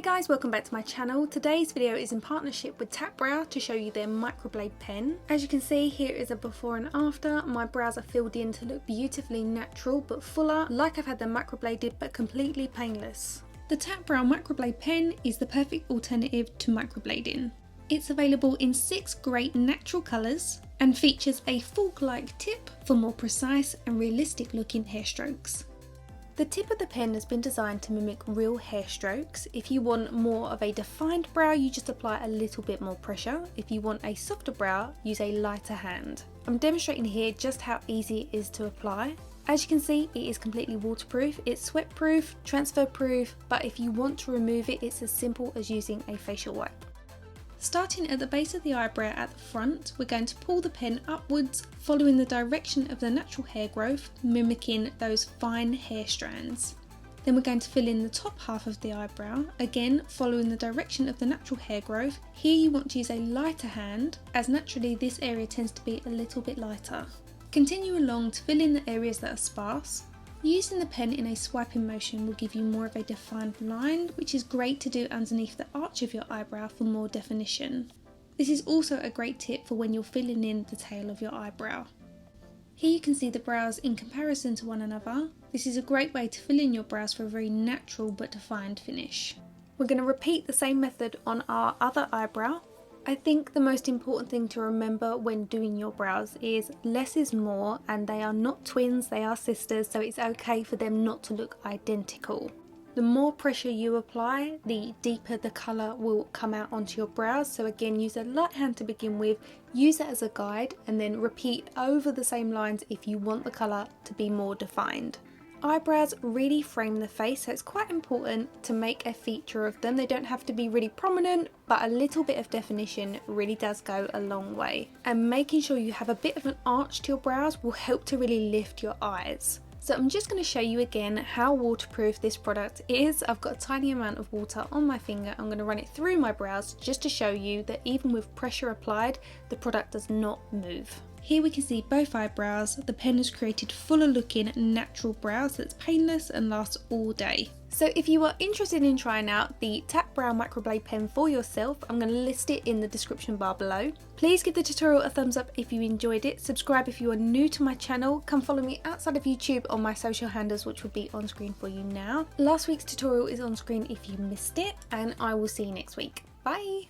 Hey guys, welcome back to my channel. Today's video is in partnership with TatBrow to show you their Microblade pen. As you can see, here is a before and after. My brows are filled in to look beautifully natural but fuller, like I've had them microbladed but completely painless. The TatBrow Microblade pen is the perfect alternative to microblading. It's available in 6 great natural colours and features a fork-like tip for more precise and realistic looking hair strokes. The tip of the pen has been designed to mimic real hair strokes. If you want more of a defined brow, you just apply a little bit more pressure. If you want a softer brow, use a lighter hand. I'm demonstrating here just how easy it is to apply. As you can see, it is completely waterproof, it's sweat proof, transfer proof, but if you want to remove it, it's as simple as using a facial wipe. Starting at the base of the eyebrow at the front, we're going to pull the pen upwards, following the direction of the natural hair growth, mimicking those fine hair strands. Then we're going to fill in the top half of the eyebrow, again following the direction of the natural hair growth. Here you want to use a lighter hand, as naturally this area tends to be a little bit lighter. Continue along to fill in the areas that are sparse. Using the pen in a swiping motion will give you more of a defined line, which is great to do underneath the arch of your eyebrow for more definition. This is also a great tip for when you're filling in the tail of your eyebrow. Here you can see the brows in comparison to one another. This is a great way to fill in your brows for a very natural but defined finish. We're going to repeat the same method on our other eyebrow. I think the most important thing to remember when doing your brows is less is more, and they are not twins, they are sisters, so it's okay for them not to look identical. The more pressure you apply, the deeper the colour will come out onto your brows, so again use a light hand to begin with, use it as a guide and then repeat over the same lines if you want the colour to be more defined. Eyebrows really frame the face, so it's quite important to make a feature of them. They don't have to be really prominent, but a little bit of definition really does go a long way. And making sure you have a bit of an arch to your brows will help to really lift your eyes. So I'm just going to show you again how waterproof this product is. I've got a tiny amount of water on my finger. I'm going to run it through my brows just to show you that even with pressure applied, the product does not move. Here we can see both eyebrows. The pen has created fuller looking natural brows that's painless and lasts all day. So if you are interested in trying out the TatBrow Microblade pen for yourself, I'm going to list it in the description bar below. Please give the tutorial a thumbs up if you enjoyed it, subscribe if you are new to my channel, come follow me outside of YouTube on my social handles which will be on screen for you now. Last week's tutorial is on screen if you missed it, and I will see you next week. Bye!